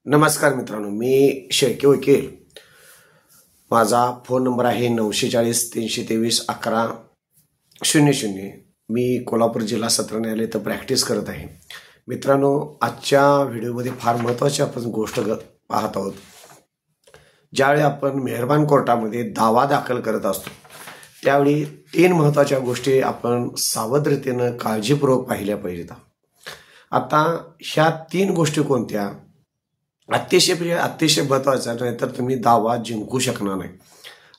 नमस्कार मित्रांनो, मी शेळके वकील. माझा फोन नंबर आहे 940-323-1100. मी कोल्हापूर जिल्हा सत्र न्यायालय इथं प्रॅक्टिस करत आहे. मित्रांनो, आजच्या व्हिडिओमध्ये फार महत्त्वाची आपण गोष्ट पाहत आहोत. ज्यावेळी आपण मेहरबान कोर्टामध्ये दावा दाखल करत असतो त्यावेळी 3 महत्त्वाच्या गोष्टी आपण सावधरीतीनं काळजीपूर्वक पाहिल्या पाहिजेत. आता ह्या 3 गोष्टी कोणत्या? अतिशय महत्त्वाचा, नाही तर तुम्ही दावा जिंकू शकणार नाही.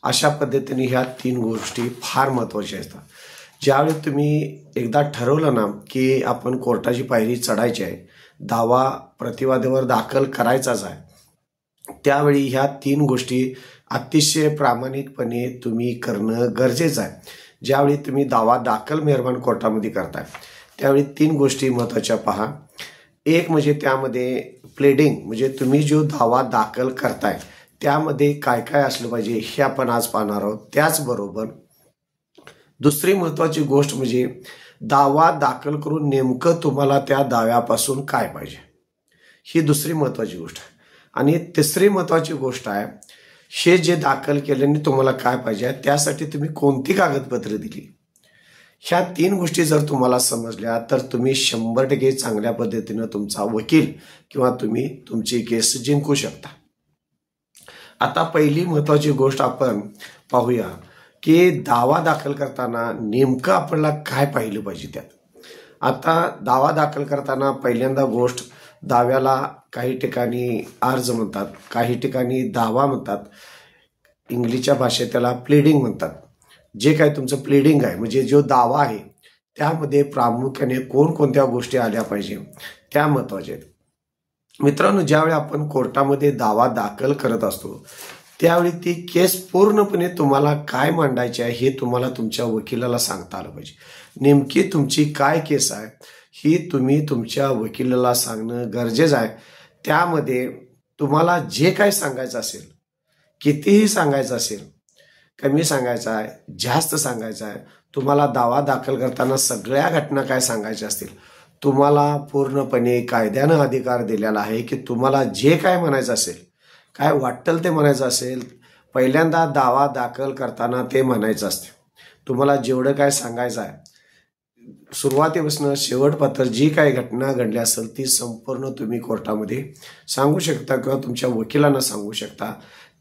अशा पद्धतीने ह्या 3 गोष्टी फार महत्त्वाच्या असतात. ज्यावेळी तुम्ही एकदा ठरवलं ना की आपण कोर्टाची पायरी चढायची आहे, दावा प्रतिवादावर दाखल करायचाच आहे, त्यावेळी ह्या 3 गोष्टी अतिशय प्रामाणिकपणे तुम्ही करणं गरजेचं आहे. ज्यावेळी तुम्ही दावा दाखल मेहरबान कोर्टामध्ये करताय त्यावेळी 3 गोष्टी महत्त्वाच्या पहा. एक म्हणजे त्यामध्ये प्लेडिंग, म्हणजे तुम्ही जो दावा दाखल करताय त्यामध्ये काय काय असलं पाहिजे हे आपण आज पाहणार आहोत. त्याचबरोबर दुसरी महत्त्वाची गोष्ट म्हणजे दावा दाखल करून नेमकं तुम्हाला त्या दाव्यापासून काय पाहिजे, ही दुसरी महत्त्वाची गोष्ट आहे. आणि तिसरी महत्त्वाची गोष्ट आहे, हे जे दाखल केल्याने तुम्हाला काय पाहिजे, त्यासाठी तुम्ही कोणती कागदपत्रे दिली. ह्या 3 गोष्टी जर तुम्हाला समजल्या तर तुम्ही 100% चांगल्या पद्धतीनं तुमचा वकील किंवा तुम्ही तुमची केस जिंकू शकता. आता पहिली महत्त्वाची गोष्ट आपण पाहूया की दावा दाखल करताना नेमकं आपल्याला काय पाहिलं पाहिजे त्यात. आता दावा दाखल करताना पहिल्यांदा गोष्ट, दाव्याला काही ठिकाणी अर्ज म्हणतात, काही ठिकाणी दावा म्हणतात, इंग्लिशच्या भाषेत त्याला प्लीडिंग म्हणतात. जे काय तुमचं प्लीडिंग आहे म्हणजे जो दावा आहे त्यामध्ये प्रामुख्याने कोणकोणत्या गोष्टी आल्या पाहिजे त्या महत्त्वाच्या आहेत. मित्रांनो, ज्यावेळी आपण कोर्टामध्ये दावा दाखल करत असतो त्यावेळी ती केस पूर्णपणे तुम्हाला काय मांडायची आहे हे तुम्हाला तुमच्या वकिलाला सांगता आलं पाहिजे. नेमकी तुमची काय केस आहे ही तुम्ही तुमच्या वकिलाला सांगणं गरजेचं आहे. त्यामध्ये तुम्हाला जे काय सांगायचं असेल, कितीही सांगायचं असेल, कमी सांगायचं आहे, जास्त सांगायचं आहे, तुम्हाला दावा दाखल करताना सगळ्या घटना काय सांगायच्या असतील, तुम्हाला पूर्णपणे कायद्यानं अधिकार दिलेला आहे की तुम्हाला जे काय म्हणायचं असेल, काय वाटेल ते म्हणायचं असेल, पहिल्यांदा दावा दाखल करताना ते म्हणायचं असते. तुम्हाला जेवढं काय सांगायचं आहे सुरुवातीपासून शेवटपर्यंत जी काय घटना घडली असेल ती संपूर्ण तुम्ही कोर्टामध्ये सांगू शकता किंवा तुमच्या वकिलांना सांगू शकता.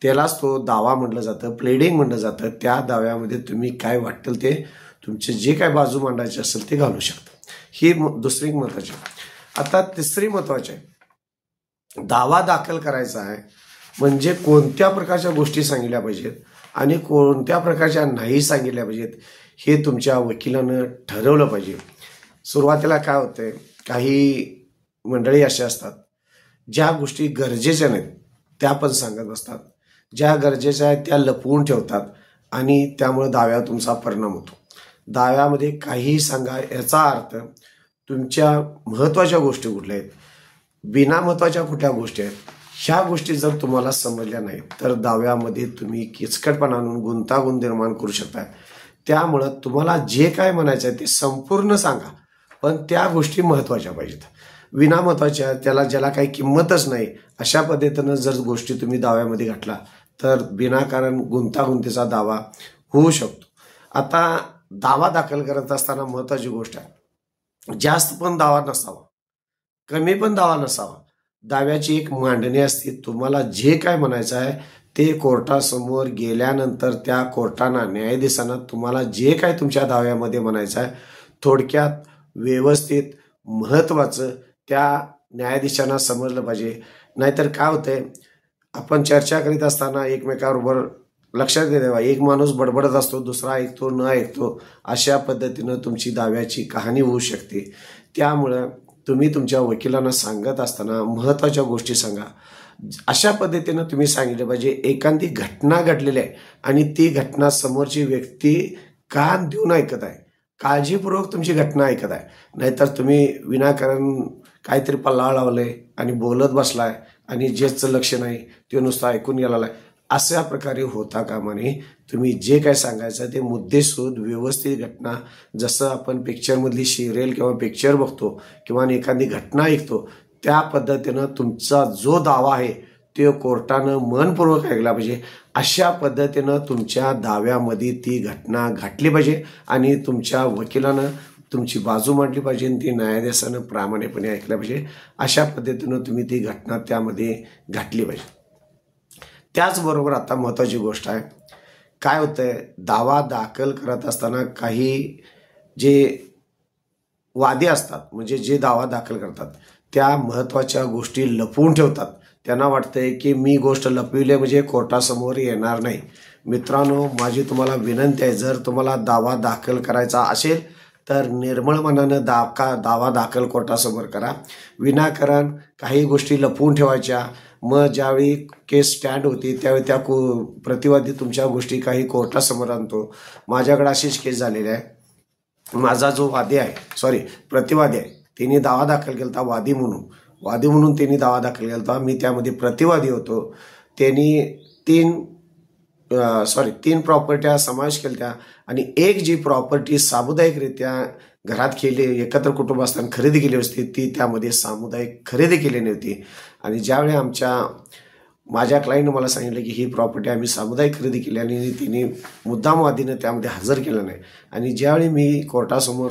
त्यालाच तो दावा म्हटलं जातं, प्लेडिंग म्हटलं जातं. त्या दाव्यामध्ये तुम्ही काय वाटेल ते तुमचे जे काय बाजू मांडायचे असेल ते घालू शकता. ही दुसरी महत्त्वाची. आता तिसरी महत्त्वाची आहे, दावा दाखल करायचा आहे म्हणजे कोणत्या प्रकारच्या गोष्टी सांगितल्या पाहिजेत आणि कोणत्या प्रकारच्या नाही सांगितल्या पाहिजेत हे तुमच्या वकिलानं ठरवलं पाहिजे. सुरुवातीला काय होतंय, काही मंडळी अशा असतात ज्या गोष्टी गरजेच्या नाहीत त्या पण सांगत बसतात, ज्या गरजेच्या आहेत त्या लपवून ठेवतात आणि त्यामुळे दाव्यावर तुमचा परिणाम होतो. दाव्यामध्ये काहीही सांगा याचा अर्थ तुमच्या महत्त्वाच्या गोष्टी कुठल्या आहेत, बिना महत्त्वाच्या कुठल्या गोष्टी आहेत, ह्या गोष्टी जर तुम्हाला समजल्या नाहीत तर दाव्यामध्ये तुम्ही किचकटपणा आणून गुंतागुंत निर्माण करू शकता. त्यामुळं तुम्हाला जे काय म्हणायचं आहे ते संपूर्ण सांगा, पण त्या गोष्टी महत्त्वाच्या पाहिजेत. विना महत्त्वाच्या, ज्याला काही किंमतच नाही अशा पद्धतीनं जर गोष्टी तुम्ही दाव्यामध्ये घातला तर विनाकारण गुंतागुंतीचा दावा होऊ शकतो. आता दावा दाखल करत असताना महत्त्वाची गोष्ट आहे, जास्त पण दावा नसावा, कमी पण दावा नसावा. दाव्याची एक मांडणी असते, तुम्हाला जे काय म्हणायचं आहे ते कोर्टासमोर गेल्यानंतर त्या कोर्टानं, न्यायाधीशांना तुम्हाला जे काय तुमच्या दाव्यामध्ये म्हणायचं आहे थोडक्यात, व्यवस्थित, महत्त्वाचं त्या न्यायाधीशांना समजलं पाहिजे. नाहीतर काय होतंय, आपण चर्चा करीत असताना एकमेकाबरोबर लक्षात द्यावा, एक माणूस बडबडत असतो, दुसरा ऐकतो न ऐकतो, अशा पद्धतीनं तुमची दाव्याची कहाणी होऊ शकते. त्यामुळं तुम्ही तुमच्या वकिलांना सांगत असताना महत्त्वाच्या गोष्टी सांगा. अशा पद्धतीनं तुम्ही सांगितलं पाहिजे, एखादी घटना घडलेली आहे आणि ती घटना समोरची व्यक्ती कान देऊन ऐकत आहे, काळजीपूर्वक तुमची घटना ऐकत आहे. नाहीतर तुम्ही विनाकारण काहीतरी पल्ला लावलंय आणि बोलत बसलाय आणि जेचं लक्ष नाही ते नुसतं ऐकून गेलेलं आहे, अशा प्रकारे होता कामा नये. तुम्ही जे काय सांगायचं ते मुद्देसूद व्यवस्थित घटना, जसं आपण पिक्चरमधली सिरियल किंवा पिक्चर बघतो किंवा एखादी घटना ऐकतो त्या पद्धतीनं तुमचा जो दावा आहे तो कोर्टानं मनपूर्वक ऐकला पाहिजे. अशा पद्धतीनं तुमच्या दाव्यामध्ये ती घटना घडली पाहिजे आणि तुमच्या वकिलानं तुमची बाजू मांडली पाहिजे आणि ती न्यायाधीशानं प्रामाणिकपणे ऐकलं पाहिजे. अशा पद्धतीनं तुम्ही ती घटना त्यामध्ये घडली पाहिजे. त्याचबरोबर आता महत्त्वाची गोष्ट आहे, काय होतंय, दावा दाखल करत असताना काही जे वादी असतात, म्हणजे जे दावा दाखल करतात त्या महत्त्वाच्या गोष्टी लपवून ठेवतात. त्यांना वाटतंय की मी गोष्ट लपविली म्हणजे कोर्टासमोर येणार नाही. मित्रांनो, माझी तुम्हाला विनंती आहे, जर तुम्हाला दावा दाखल करायचा असेल तर निर्मळ मनानं दावा दाखल कोर्टासमोर करा. विनाकारण काही गोष्टी लपवून ठेवायच्या, मग ज्यावेळी केस स्टँड होती त्यावेळी त्या प्रतिवादी तुमच्या गोष्टी काही कोर्टासमोर आणतो. माझ्याकडे अशीच केस झालेली आहे. माझा जो प्रतिवादी आहे त्यांनी दावा दाखल केला, वादी म्हणून त्यांनी दावा दाखल केला. मी त्यामध्ये प्रतिवादी होतो. त्यांनी तीन प्रॉपर्ट्या समावेश केल्या आणि एक जी प्रॉपर्टी सामुदायिकरित्या घरात एकत्र कुटुंब असताना खरेदी केली असती ती त्यामध्ये सामुदायिक खरेदी केली नव्हती. आणि ज्यावेळी माझ्या क्लायंटनं मला सांगितलं की ही प्रॉपर्टी आम्ही सामुदायिक खरेदी केली आणि तिने मुद्दामवादीनं त्यामध्ये हजर केलं नाही. आणि ज्यावेळी मी कोर्टासमोर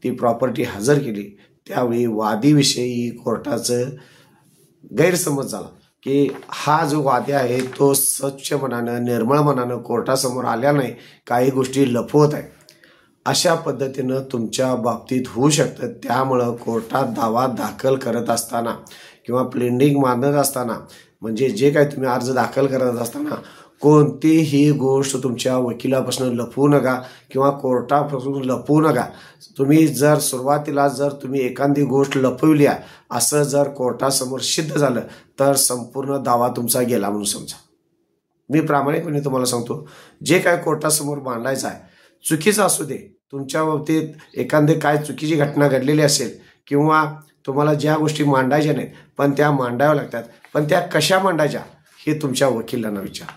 ती प्रॉपर्टी हजर केली त्यावेळी वादीविषयी कोर्टाचं गैरसमज झाला की हा जो वादी आहे तो स्वच्छ मनानं निर्मळ मनानं कोर्टासमोर आल्या नाही, काही गोष्टी लपवत आहे. अशा पद्धतीनं तुमच्या बाबतीत होऊ शकतं. त्यामुळं कोर्टात दावा दाखल करत असताना किंवा प्लेंडिंग मानत असताना, म्हणजे जे काही तुम्ही अर्ज दाखल करत असताना कोणतीही गोष्ट तुमच्या वकिलापासून लपवू नका किंवा कोर्टापासून लपवू नका. तुम्ही जर सुरुवातीला तुम्ही एखादी गोष्ट लपवली आहे असं जर कोर्टासमोर सिद्ध झालं तर संपूर्ण दावा तुमचा गेला म्हणून समजा. मी प्रामाणिकपणे तुम्हाला सांगतो, जे काय कोर्टासमोर मांडायचं आहे चुकीचं असू दे, तुमच्या बाबतीत एखादी काय चुकीची घटना घडलेली असेल किंवा तुम्हाला ज्या गोष्टी मांडायच्या नाहीत पण त्या मांडाव्या लागतात, पण त्या कशा मांडायच्या हे तुमच्या वकिलांना विचारा.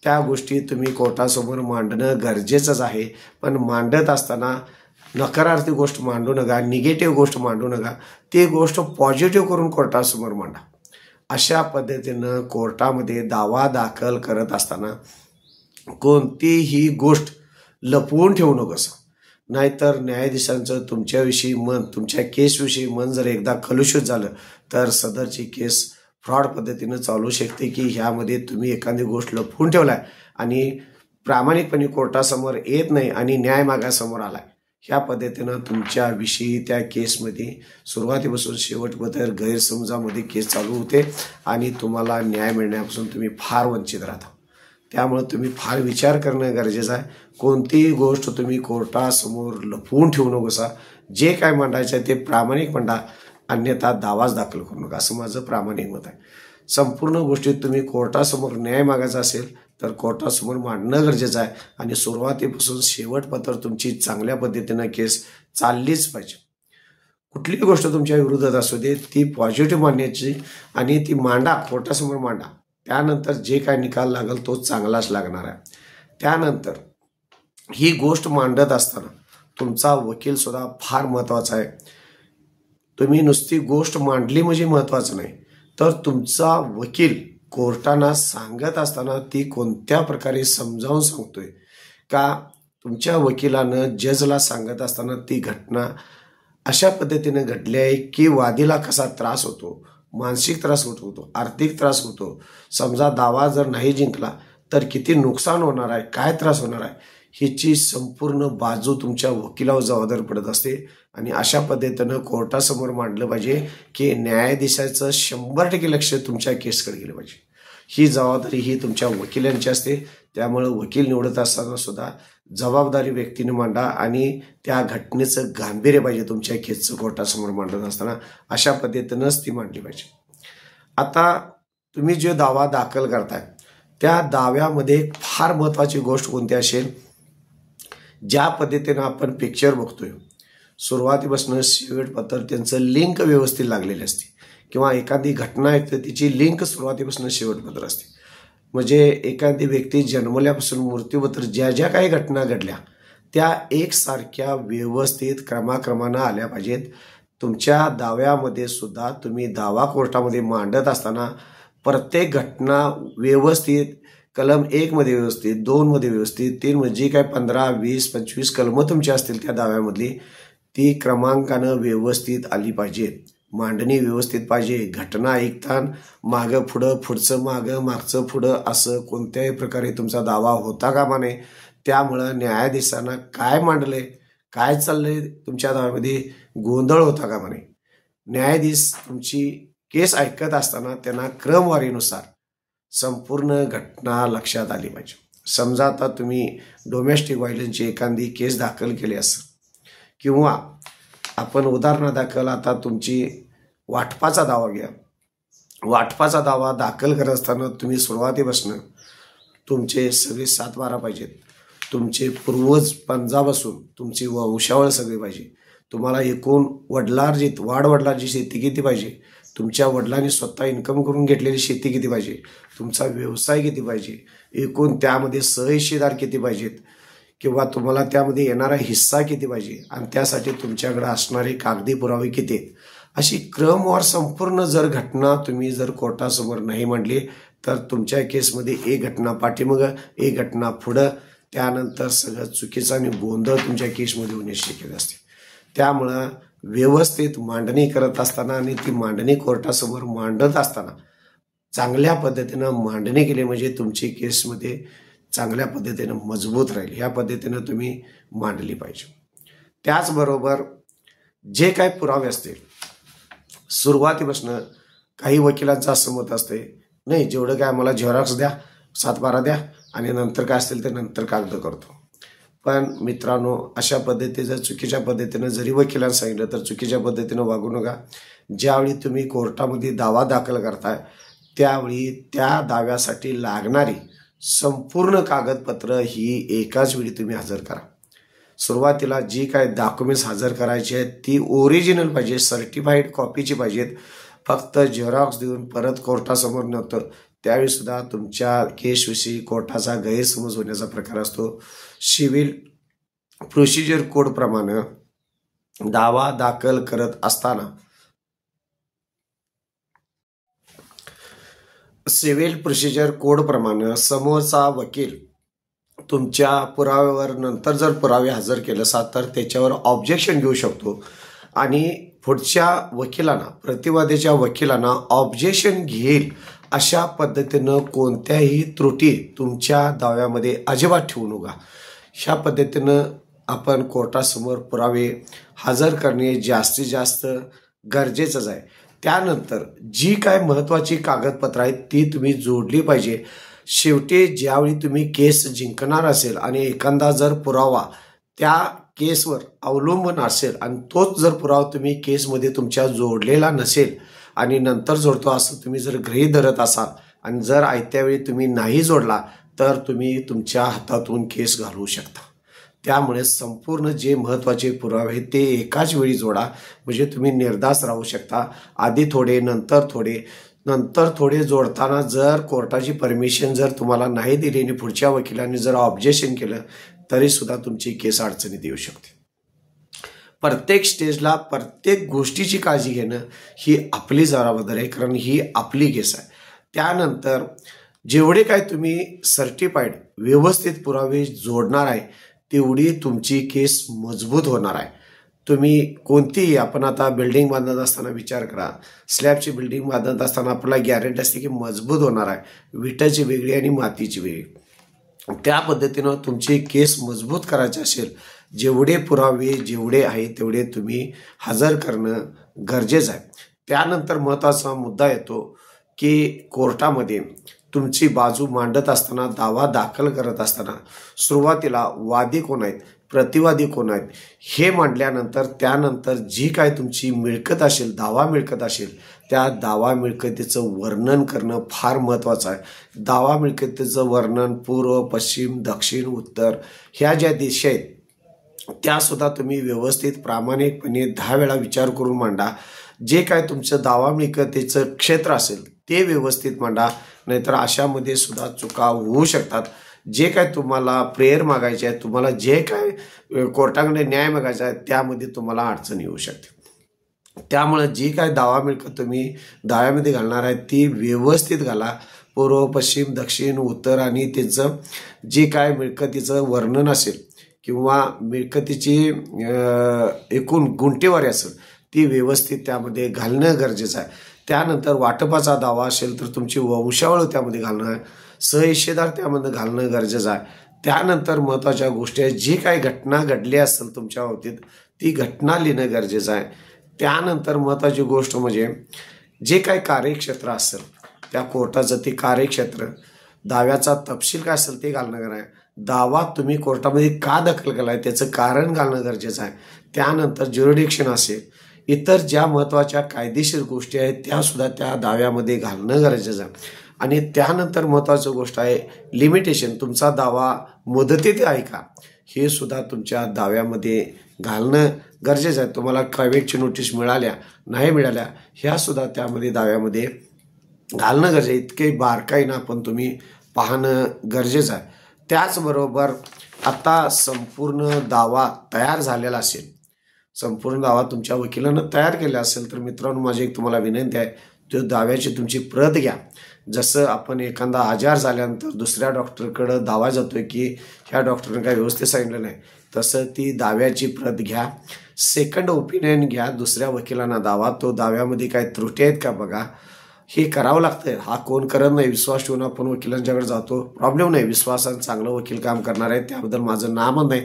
त्या गोष्टी तुम्ही कोर्टासमोर मांडणं गरजेचंच आहे. पण मांडत असताना नकारार्थी गोष्ट मांडू नका, निगेटिव्ह गोष्ट मांडू नका. ती गोष्ट पॉझिटिव्ह करून कोर्टासमोर मांडा. अशा पद्धतीनं कोर्टामध्ये दावा दाखल करत असताना कोणतीही गोष्ट लपवून ठेवू नकोस. नाहीतर न्यायाधीशांचं तुमच्याविषयी मन, तुमच्या केसविषयी मन जर एकदा कलुषित झालं तर सदरची केस फ्रॉड पद्धतीनं चालू शकते की ह्यामध्ये तुम्ही एखादी गोष्ट लपवून ठेवलाय आणि प्रामाणिकपणे कोर्टासमोर येत नाही आणि न्याय मागासमोर आलाय. ह्या पद्धतीनं तुमच्याविषयी त्या केसमध्ये सुरुवातीपासून शेवटपर्यंत गैरसमजामध्ये केस चालू होते आणि तुम्हाला न्याय मिळण्यापासून तुम्ही फार वंचित राहता. त्यामुळे तुम्ही फार विचार करणं गरजेचं आहे. कोणतीही गोष्ट तुम्ही कोर्टासमोर लपवून ठेवू नकोसा. जे काय मांडायचं आहे ते प्रामाणिक मांडा, अन्यथा दावाच दाखल करू नका, असं माझं प्रामाणिक मत आहे. संपूर्ण गोष्टीत तुम्ही कोर्टासमोर न्याय मागायचा असेल तर कोर्टासमोर मांडणं गरजेचं आहे आणि सुरुवातीपासून शेवटपर्यंत तुमची चांगल्या पद्धतीनं केस चाललीच पाहिजे. कुठलीही गोष्ट तुमच्या विरोधात असू दे ती पॉझिटिव्ह मांडण्याची आणि ती मांडा, कोर्टासमोर मांडा. त्यानंतर जे काय निकाल लागेल तो चांगलाच लागणार आहे. त्यानंतर ही गोष्ट मांडत असताना तुमचा वकील सुद्धा फार महत्त्वाचा आहे. तुम्ही नुसती गोष्ट मांडली म्हणजे महत्त्वाचं नाही, तर तुमचा वकील कोर्टांना सांगत असताना ती कोणत्या प्रकारे समजावून सांगतोय का, तुमच्या वकिलानं जजला सांगत असताना ती घटना अशा पद्धतीने घडली आहे की वादीला कसा त्रास होतो, मानसिक त्रास होतो, आर्थिक त्रास होतो. समजा दावा जर नाही जिंकला तर किती नुकसान होणार आहे, काय त्रास होणार आहे, हीची संपूर्ण बाजू तुमच्या वकिलावर जबाबदार पडत असते. आणि अशा पद्धतीनं कोर्टासमोर मांडलं पाहिजे की न्यायाधीशाचं 100% लक्ष तुमच्या केसकडे गेलं पाहिजे. ही जबाबदारी ही तुमच्या वकिलांची असते. त्यामुळं वकील निवडत असताना सुद्धा जबाबदारी व्यक्तीने मांडा आणि त्या घटनेचं गांभीर्य पाहिजे तुमच्या केसचं कोर्टासमोर मांडत असताना. अशा पद्धतीनंच ती मांडली पाहिजे. आता तुम्ही जो दावा दाखल करताय त्या दाव्यामध्ये फार महत्त्वाची गोष्ट कोणती असेल, ज्या पद्धतीनं आपण पिक्चर बघतोय सुरुवातीपासून शेवटपर्यंत त्यांचं लिंक व्यवस्थित लागलेली असते किंवा एखादी घटना आहे तर तिची लिंक सुरुवातीपासून शेवटपर्यंत असते. म्हणजे एखादी व्यक्ती जन्मल्यापासून मृत्यूपर्यंत ज्या ज्या काही घटना घडल्या त्या एकसारख्या व्यवस्थित क्रमाक्रमानं आल्या पाहिजेत. तुमच्या दाव्यामध्ये सुद्धा तुम्ही दावा कोर्टामध्ये मांडत असताना प्रत्येक घटना व्यवस्थित कलम 1 मध्ये व्यवस्थित, 2 मध्ये व्यवस्थित, 3 मध्ये जी काय 15, 20, 25 कलमं तुमची असतील त्या दाव्यामधली ती क्रमांकानं व्यवस्थित आली पाहिजे. मांडणी व्यवस्थित पाहिजे. घटना ऐकताना मागं पुढं, पुढचं मागं, मागचं पुढं असं कोणत्याही प्रकारे तुमचा दावा होता कामा नये. त्यामुळं न्यायाधीशांना काय मांडलंय, काय चाललंय तुमच्या दाव्यामध्ये गोंधळ होता कामा नये. न्यायाधीश तुमची केस ऐकत असताना त्यांना क्रमवारीनुसार संपूर्ण घटना लक्षात आली पाहिजे. समजा आता तुम्ही डोमेस्टिक व्हायलन्सची एखादी केस दाखल केली असेल किंवा आपण उदाहरणादाखल आता तुमची वाटपाचा दावा घ्या. वाटपाचा दावा दाखल करत असताना तुम्ही सुरुवातीपासून तुमचे सगळे 7-12 पाहिजेत. तुमचे पूर्वज पंजाबापासून तुमची वंशावळ सगळी पाहिजे. तुम्हाला एकूण वडिलार्जित वाडवडिलांची शेती किती पाहिजे, तुमच्या वडिलांनी स्वतः इन्कम करून घेतलेली शेती किती पाहिजे, तुमचा व्यवसाय किती पाहिजे, एकूण त्यामध्ये सहहिस्सेदार किती पाहिजेत किंवा तुम्हाला त्यामध्ये येणारा हिस्सा किती पाहिजे आणि त्यासाठी तुमच्याकडे असणारे कागदी पुरावे किती आहेत, अशी क्रमवार संपूर्ण जर घटना तुम्ही जर कोर्टासमोर नाही मांडली तर तुमच्या केसमध्ये एक घटना पाठीमागं, एक घटना पुढं, त्यानंतर सगळं चुकीचं आणि गोंधळ तुमच्या केसमध्ये होण्याची शक्यता असते. त्यामुळं व्यवस्थित मांडणी करत असताना आणि ती मांडणी कोर्टासमोर मांडत असताना चांगल्या पद्धतीनं मांडणी केली म्हणजे तुमची केसमध्ये चांगल्या पद्धतीनं मजबूत राहील. ह्या पद्धतीनं तुम्ही मांडली पाहिजे. त्याचबरोबर जे काही पुरावे असतील सुरुवातीपासून काही वकिलांचं असं मत असते नाही जेवढं काय आम्हाला झेरॉक्स द्या, 7-12 द्या आणि नंतर काय असेल ते नंतर कागद करतो. पण मित्रांनो अशा पद्धतीचं चुकीच्या पद्धतीनं जरी वकिलांना सांगितलं तर चुकीच्या पद्धतीनं वागू नका. ज्यावेळी तुम्ही कोर्टामध्ये दावा दाखल करताय त्यावेळी त्या दाव्यासाठी लागणारी संपूर्ण कागदपत्र ही एकाच वेळी तुम्ही हजर करा. सुरुवातीला जी काय डॉक्युमेंट्स हजर करायची आहेत ती ओरिजिनल पाहिजे, सर्टिफाईड कॉपीची पाहिजेत. फक्त झेरॉक्स देऊन परत कोर्टासमोर नव्हतं त्यावेळी सुद्धा तुमच्या केसविषयी कोर्टाचा गैरसमज होण्याचा प्रकार असतो. सिव्हिल प्रोसिजर कोड प्रमाणे दावा दाखल करत असताना सिव्हिल प्रोसिजर कोड प्रमाणे समोरचा वकील तुमच्या पुराव्यावर नंतर जर पुरावे हजर केले असतात तर त्याच्यावर ऑब्जेक्शन घेऊ शकतो आणि पुढच्या वकिलांना प्रतिवादीच्या वकिलांना ऑब्जेक्शन घेईल अशा पद्धतीनं कोणत्याही त्रुटी तुमच्या दाव्यामध्ये अजिबात ठेवू नका. ह्या पद्धतीनं आपण कोर्टासमोर पुरावे हजर करणे जास्तीत जास्त गरजेचंच आहे. त्यानंतर जी काय महत्त्वाची कागदपत्र आहेत ती तुम्ही जोडली पाहिजे. शेवटी ज्यावेळी तुम्ही केस जिंकणार असेल आणि एखादा जर पुरावा त्या केसवर अवलंबून असेल आणि तोच जर पुरावा तुम्ही केसमध्ये तुमच्या जोडलेला नसेल आणि नंतर जोडतो असं तुम्ही जर गृहीत धरत असाल आणि जर आयत्या वेळी तुम्ही नाही जोडला तर तुम्ही तुमच्या हातातून केस घालवू शकता. त्यामुळे संपूर्ण जे महत्त्वाचे पुरावे आहेत ते एकाच वेळी जोडा म्हणजे तुम्ही निर्धास्त राहू शकता. आधी थोडे नंतर थोडे जोडताना जर कोर्टाची परमिशन जर तुम्हाला नाही दिली आणि पुढच्या वकिलांनी जर ऑब्जेक्शन केलं तरी सुद्धा तुमची केस अडचणीत येऊ शकते. प्रत्येक स्टेजला प्रत्येक गोष्टीची काळजी घेणं ही आपली जबाबदारी आहे कारण ही आपली केस आहे. त्यानंतर जेवढे काय तुम्ही सर्टिफाईड व्यवस्थित पुरावे जोडणार आहे तेवढी तुमची केस मजबूत होणार आहे. तुम्ही कोणतीही आपण आता बिल्डिंग बांधत असताना विचार करा, स्लॅबची बिल्डिंग बांधत असताना आपल्याला गॅरंटी असते की मजबूत होणार आहे, विटाची वेगळी आणि मातीची वेगळी. त्या पद्धतीनं तुमची केस मजबूत करायची असेल जेवढे पुरावे जेवढे आहे तेवढे तुम्ही हजर करणं गरजेचं आहे. त्यानंतर महत्त्वाचा मुद्दा येतो की कोर्टामध्ये तुमची बाजू मांडत असताना दावा दाखल करत असताना सुरुवातीला वादी कोण आहेत प्रतिवादी कोण आहेत हे मांडल्यानंतर त्यानंतर जी काय तुमची मिळकत असेल दावा मिळकत असेल त्या दावा मिळकतीचं वर्णन करणं फार महत्त्वाचं आहे. दावा मिळकतीचं वर्णन पूर्व पश्चिम दक्षिण उत्तर ह्या ज्या दिशा आहेत त्यासुद्धा तुम्ही व्यवस्थित प्रामाणिकपणे 10 वेळा विचार करून मांडा. जे काय तुमचं दावा मिळकतीचं क्षेत्र असेल ते व्यवस्थित मांडा, नाहीतर अशामध्ये सुद्धा चुका होऊ शकतात. जे काय तुम्हाला प्रेयर मागायचे आहे तुम्हाला जे काय कोर्टाकडे न्याय मागायचा आहे त्यामध्ये तुम्हाला अडचण येऊ शकते. त्यामुळे जी काय दावा मिळकत तुम्ही दाव्यामध्ये घालणार आहे ती व्यवस्थित घाला. पूर्व, पश्चिम, दक्षिण, उत्तर आणि त्यांचं जे काय मिळकतीचं वर्णन असेल किंवा मिळकतीची एकूण गुंठेवारी असेल ती व्यवस्थित त्यामध्ये घालणं गरजेचं आहे. त्यानंतर वाटपाचा दावा असेल तर तुमची वंशावळ त्यामध्ये घालणं आहे, सहहिस्सेदार त्यामध्ये घालणं गरजेचं आहे. त्यानंतर महत्त्वाच्या गोष्टी आहेत, जी काही घटना घडली असेल तुमच्या बाबतीत ती घटना लिहिणं गरजेचं आहे. त्यानंतर महत्त्वाची गोष्ट म्हणजे जे काही कार्यक्षेत्र असेल त्या कोर्टाचं ते कार्यक्षेत्र, दाव्याचा तपशील काय असेल ते घालणं गरजेचं आहे. दावा तुम्ही कोर्टामध्ये का दाखल केला आहे त्याचं कारण घालणं गरजेचं आहे. त्यानंतर ज्युरिडिक्शन असेल, इतर ज्या महत्त्वाच्या कायदेशीर गोष्टी आहेत त्यासुद्धा त्या दाव्यामध्ये घालणं गरजेचं आहे. आणि त्यानंतर महत्त्वाची गोष्ट आहे लिमिटेशन, तुमचा दावा मुदतीत आहे का हे सुद्धा तुमच्या दाव्यामध्ये घालणं गरजेचं आहे. तुम्हाला कॅव्हेटची नोटीस मिळाल्या नाही मिळाल्या ह्या सुद्धा त्यामध्ये दाव्यामध्ये घालणं गरजेचं आहे. इतके बारकाईनं आपण तुम्ही पाहणं गरजेचं आहे. त्याचबरोबर आता संपूर्ण दावा तयार झालेला असेल, संपूर्ण दावा तुमच्या वकिलानं तयार केला असेल तर मित्रांनो माझी एक तुम्हाला विनंती आहे, तो दाव्याची तुमची प्रत घ्या. जसं आपण एखादा आजार झाल्यानंतर दुसऱ्या डॉक्टरकडे दावा जातोय की ह्या डॉक्टरने काही व्यवस्थित सांगितलं नाही, तसं ती दाव्याची प्रत घ्या. सेकंड ओपिनियन घ्या दुसऱ्या वकिलांना दावा, तो दाव्यामध्ये काही त्रुटी आहेत का बघा. हे करावं लागतं. हा कोण करत नाही, विश्वास ठेवून आपण वकिलांच्याकडे जातो, प्रॉब्लेम नाही, विश्वासानं चांगलं वकील काम करणार आहे त्याबद्दल माझं नाम नाही,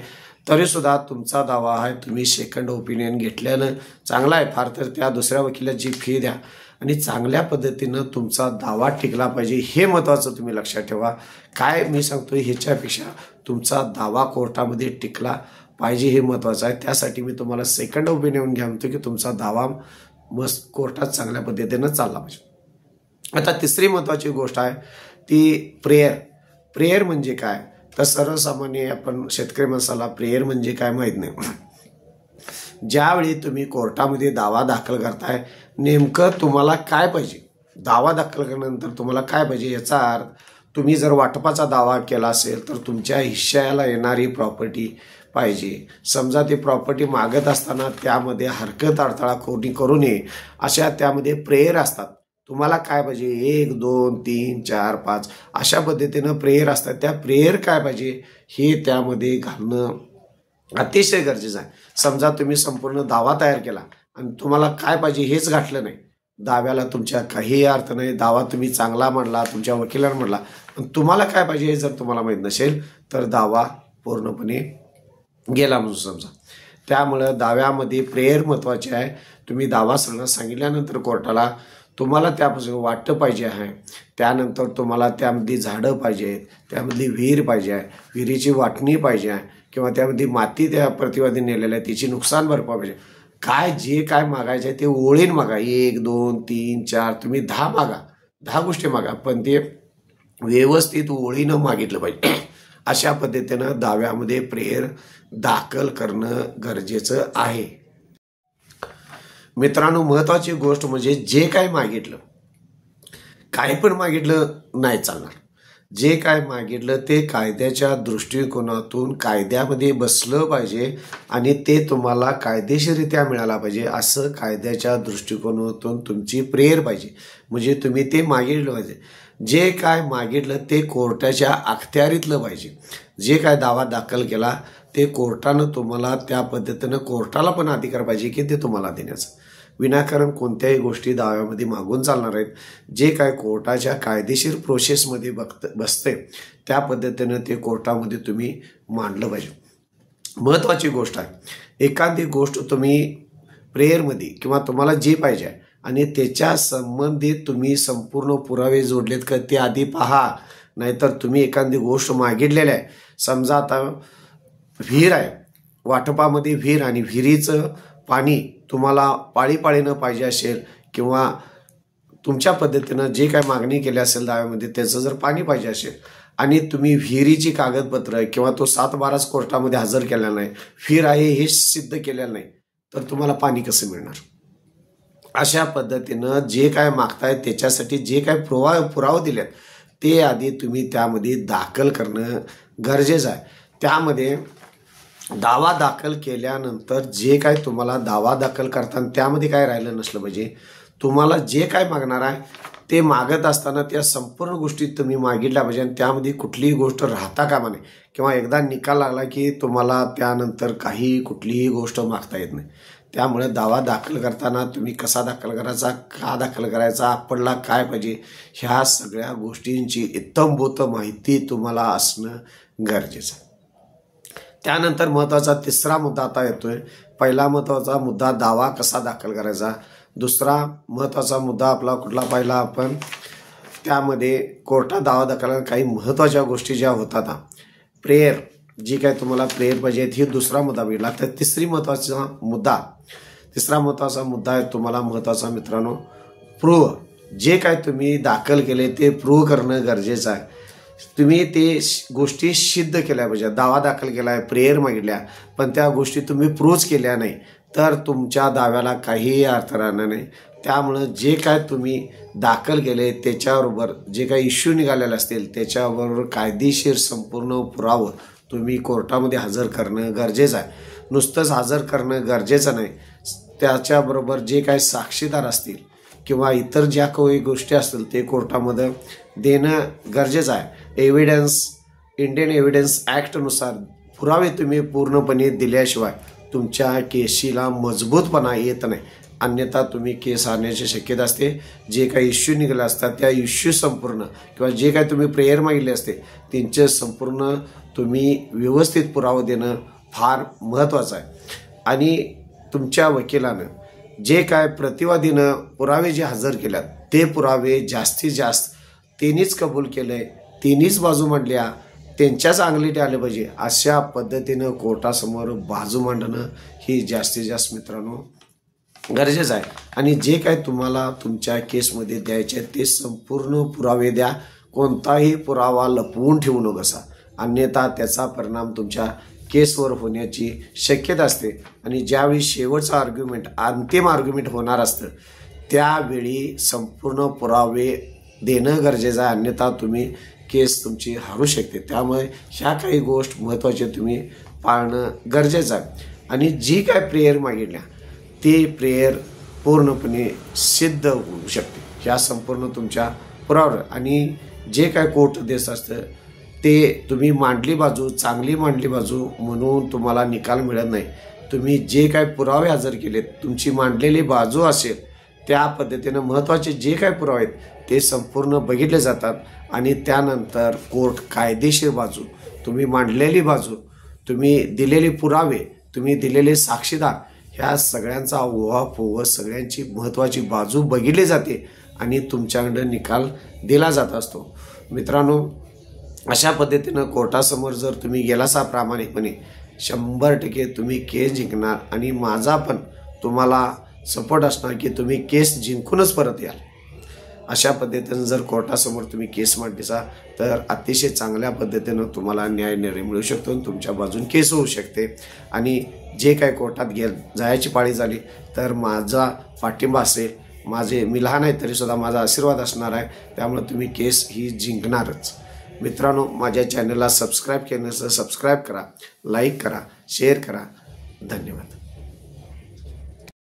तरीसुद्धा तुमचा दावा आहे तुम्ही सेकंड ओपिनियन घेतल्यानं चांगला आहे. फार तर त्या दुसऱ्या वकिलाची फी द्या आणि चांगल्या पद्धतीनं तुमचा दावा टिकला पाहिजे हे महत्त्वाचं तुम्ही लक्षात ठेवा. काय मी सांगतोय ह्याच्यापेक्षा तुमचा दावा कोर्टामध्ये टिकला पाहिजे हे महत्त्वाचं आहे. त्यासाठी मी तुम्हाला सेकंड ओपिनियन घ्या म्हणतो की तुमचा दावा मस्त कोर्टात चांगल्या पद्धतीनं चालला पाहिजे. आता तिसरी महत्त्वाची गोष्ट आहे ती प्रेयर. प्रेयर म्हणजे काय तर सर्वसामान्य आपण शेतकरी माणसाला प्रेयर म्हणजे काय माहीत नाही. ज्यावेळी तुम्ही कोर्टामध्ये दावा दाखल करताय नेमकं तुम्हाला काय पाहिजे, दावा दाखल केल्यानंतर तुम्हाला काय पाहिजे याचा अर्थ, तुम्ही जर वाटपाचा दावा केला असेल तर तुमच्या हिश्श्याला येणारी प्रॉपर्टी पाहिजे. समजा ती प्रॉपर्टी मागत असताना त्यामध्ये हरकत अडथळा कोणी करू नये अशा त्यामध्ये प्रेयर असतात. तुम्हाला काय पाहिजे 1, 2, 3, 4, 5 अशा पद्धतीनं प्रेयर असतात. त्या प्रेयर काय पाहिजे हे त्यामध्ये घालणं अतिशय गरजेचं आहे. समजा तुम्ही संपूर्ण दावा तयार केला आणि तुम्हाला काय पाहिजे हेच घातलं नाही, दाव्याला तुमच्या काही अर्थ नाही. दावा तुम्ही चांगला म्हणला, तुमच्या वकिलानं म्हणला, पण तुम्हाला काय पाहिजे हे जर तुम्हाला माहीत नसेल तर दावा पूर्णपणे गेला म्हणून समजा. त्यामुळं दाव्यामध्ये प्रेयर महत्त्वाचे आहे. तुम्ही दावा सगळं सांगितल्यानंतर कोर्टाला तुम्हाला त्यापासून वाटतं पाहिजे आहे, त्यानंतर तुम्हाला त्यामध्ये झाडं पाहिजे आहेत, त्यामधली विहीर पाहिजे आहे, विहिरीची वाटणी पाहिजे आहे किंवा त्यामध्ये माती त्या प्रतिवादी नेलेल्या आहे तिची नुकसान भरपाई पाहिजे. काय जे काय मागायचं आहे ते ओळीन मागा. 1, 2, 3, 4 तुम्ही 10 मागा, 10 गोष्टी मागा, पण ते व्यवस्थित ओळीनं मागितलं पाहिजे. अशा पद्धतीनं दाव्यामध्ये प्रेयर दाखल करणं गरजेचं आहे. मित्रांनो महत्त्वाची गोष्ट म्हणजे जे काय मागितलं, काही पण मागितलं नाही चालणार. जे काय मागितलं ते कायद्याच्या दृष्टिकोनातून कायद्यामध्ये बसलं पाहिजे आणि ते तुम्हाला कायदेशीररित्या मिळाला पाहिजे. असं कायद्याच्या दृष्टिकोनातून तुमची प्रेयर पाहिजे. म्हणजे तुम्ही ते मागितलं पाहिजे. जे काय मागितलं ते कोर्टाच्या अखत्यारीतलं पाहिजे. जे काय दावा दाखल केला ते कोर्टानं तुम्हाला त्या पद्धतीनं, कोर्टाला पण अधिकार पाहिजे की ते तुम्हाला देण्याचं. विनाकारण कोणत्याही गोष्टी दाव्यामध्ये मागून चालणार आहेत. जे काय कोर्टाच्या कायदेशीर प्रोसेसमध्ये बसते त्या पद्धतीनं ते कोर्टामध्ये तुम्ही मांडलं पाहिजे. महत्त्वाची गोष्ट आहे, एखादी गोष्ट तुम्ही प्रेयरमध्ये किंवा तुम्हाला जे पाहिजे आहे आणि त्याच्या संबंधित तुम्ही संपूर्ण पुरावे जोडलेत का ते आधी पहा. नाहीतर तुम्ही एखादी गोष्ट मागितलेली आहे, समजा आता विहीर आहे, वाटपामध्ये विहीर आणि विहिरीचं पाणी तुम्हाला पाळीपाळीनं पाहिजे असेल किंवा तुमच्या पद्धतीनं जे काय मागणी केली असेल दाव्यामध्ये त्याचं जर पाणी पाहिजे असेल आणि तुम्ही विहिरीची कागदपत्र किंवा तो 7/12 कोर्टामध्ये हजर केलेला नाही, विहीर आहे हे सिद्ध केलेलं नाही, तर तुम्हाला पाणी कसं मिळणार. अशा पद्धतीनं जे काय मागताय त्याच्यासाठी जे काय पुरावे दिलेत ते आधी तुम्ही त्यामध्ये दाखल करणं गरजेचं आहे. त्यामध्ये दावा दाखल केल्यानंतर जे काय तुम्हाला दावा दाखल करताना त्यामध्ये काय राहिलं नसलं पाहिजे. तुम्हाला जे काय मागणार आहे ते मागत असताना त्या संपूर्ण गोष्टी तुम्ही मागितल्या पाहिजे आणि त्यामध्ये कुठलीही गोष्ट राहता कामा नये किंवा एकदा निकाल लागला की तुम्हाला त्यानंतर काही कुठलीही गोष्ट मागता येत नाही. त्यामुळे दावा दाखल करताना तुम्ही कसा दाखल करायचा, का दाखल करायचा, आपल्याला काय पाहिजे, ह्या सगळ्या गोष्टींची इत्थंभूत माहिती तुम्हाला असणं गरजेचं आहे. त्यानंतर महत्त्वाचा तिसरा मुद्दा आता येतोय. पहिला महत्त्वाचा मुद्दा दावा कसा दाखल करायचा. दुसरा महत्त्वाचा मुद्दा आपला कुठला पाहिला आपण, त्यामध्ये कोर्टात दावा दाखल करताना काही महत्त्वाच्या गोष्टी ज्या होतात, प्रेयर जी काय तुम्हाला प्रेयर पाहिजे ही दुसरा मुद्दा भेटला. तर तिसरा महत्त्वाचा मुद्दा आहे तुम्हाला महत्त्वाचा मित्रांनो, प्रूव्ह. जे काय तुम्ही दाखल केले ते प्रूव्ह करणं गरजेचं आहे. तुम्ही ते गोष्टी सिद्ध केल्या पाहिजे. दावा दाखल केला आहे, प्रेयर मागितल्या, पण त्या गोष्टी तुम्ही प्रूव्ह केल्या नाही तर तुमच्या दाव्याला काहीही अर्थ राहणार नाही. त्यामुळं जे काय तुम्ही दाखल केले त्याच्याबरोबर जे काही इश्यू निघालेले असतील त्याच्याबरोबर कायदेशीर संपूर्ण पुरावा तुम्ही कोर्टामध्ये हजर करणं गरजेचं आहे. नुसतंच हजर करणं गरजेचं नाही, त्याच्याबरोबर जे काही साक्षीदार असतील किंवा इतर ज्या काही गोष्टी असतील ते कोर्टामध्ये देणं गरजेचं आहे. इंडियन एव्हिडन्स ॲक्टनुसार पुरावे तुम्ही पूर्णपणे दिल्याशिवाय तुमच्या केसीला मजबूतपणा येत नाही. अन्यथा तुम्ही केस हारण्याची शक्यता असते. जे काही इश्यू निघाले असतात त्या इश्यू संपूर्ण किंवा जे काही तुम्ही प्रेयर मागितले असते त्यांचे संपूर्ण तुम्ही व्यवस्थित पुरावा देणं फार महत्त्वाचं आहे. आणि तुमच्या वकिलानं जे काय प्रतिवादीनं पुरावे जे हजर केल्यात ते पुरावे जास्तीत जास्त त्यांनीच कबूल केले, त्यांनीच बाजू मांडल्या, त्यांच्याच अंगलटी आले पाहिजे अशा पद्धतीनं कोर्टासमोर बाजू मांडणं ही जास्तीत जास्त मित्रांनो गरजेचं आहे. आणि जे काय तुम्हाला तुमच्या केसमध्ये द्यायचे ते संपूर्ण पुरावे द्या. कोणताही पुरावा लपवून ठेवू नकोसा, अन्यथा त्याचा परिणाम तुमच्या केसवर होण्याची शक्यता असते. आणि ज्यावेळी शेवटचा अंतिम आर्ग्युमेंट होणार असतं त्यावेळी संपूर्ण पुरावे देणं गरजेचं आहे, अन्यथा तुम्ही केस तुमची हारू शकते. त्यामुळे ह्या काही गोष्ट महत्त्वाचे तुम्ही पाळणं गरजेचं आहे. आणि जी काय प्रेयर मागितल्या ते प्रेयर पूर्णपणे सिद्ध होऊ शकते ह्या संपूर्ण तुमच्या पुराव्यावर. आणि जे काय कोर्ट देत असतं ते तुम्ही मांडली बाजू, चांगली मांडली बाजू म्हणून तुम्हाला निकाल मिळत नाही. तुम्ही जे काय पुरावे हजर केलेत, तुमची मांडलेली बाजू असेल त्या पद्धतीनं महत्त्वाचे जे काय पुरावे आहेत ते संपूर्ण बघितले जातात. आणि त्यानंतर कोर्ट कायदेशीर बाजू, तुम्ही मांडलेली बाजू, तुम्ही दिलेले पुरावे, तुम्ही दिलेले साक्षीदार, ह्या सगळ्यांचा ओहापोह सगळ्यांची महत्त्वाची बाजू बघितली जाते आणि तुमच्याकडे निकाल दिला जात असतो. मित्रांनो, अशा पद्धतीनं कोर्टासमोर जर तुम्ही गेलासा प्रामाणिकपणे 100% तुम्ही केस जिंकणार. आणि माझा पण तुम्हाला सपोर्ट असणार की तुम्ही केस जिंकूनच परत याल. अशा पद्धतीनं जर कोर्टासमोर तुम्ही केस मांडलीसा तर अतिशय चांगल्या पद्धतीनं तुम्हाला न्याय मिळू शकतो आणि तुमच्या बाजून केस होऊ शकते. आणि जे काय कोर्टात जायची पाळी झाली तर माझा पाठिंबा असेल, मी लहान आहे तरीसुद्धा माझा आशीर्वाद असणार आहे. त्यामुळे तुम्ही केस ही जिंकणारच. मित्रांनो, माझ्या चॅनलला सबस्क्राईब केलं नसेल सबस्क्राईब करा, लाईक करा, शेअर करा. धन्यवाद.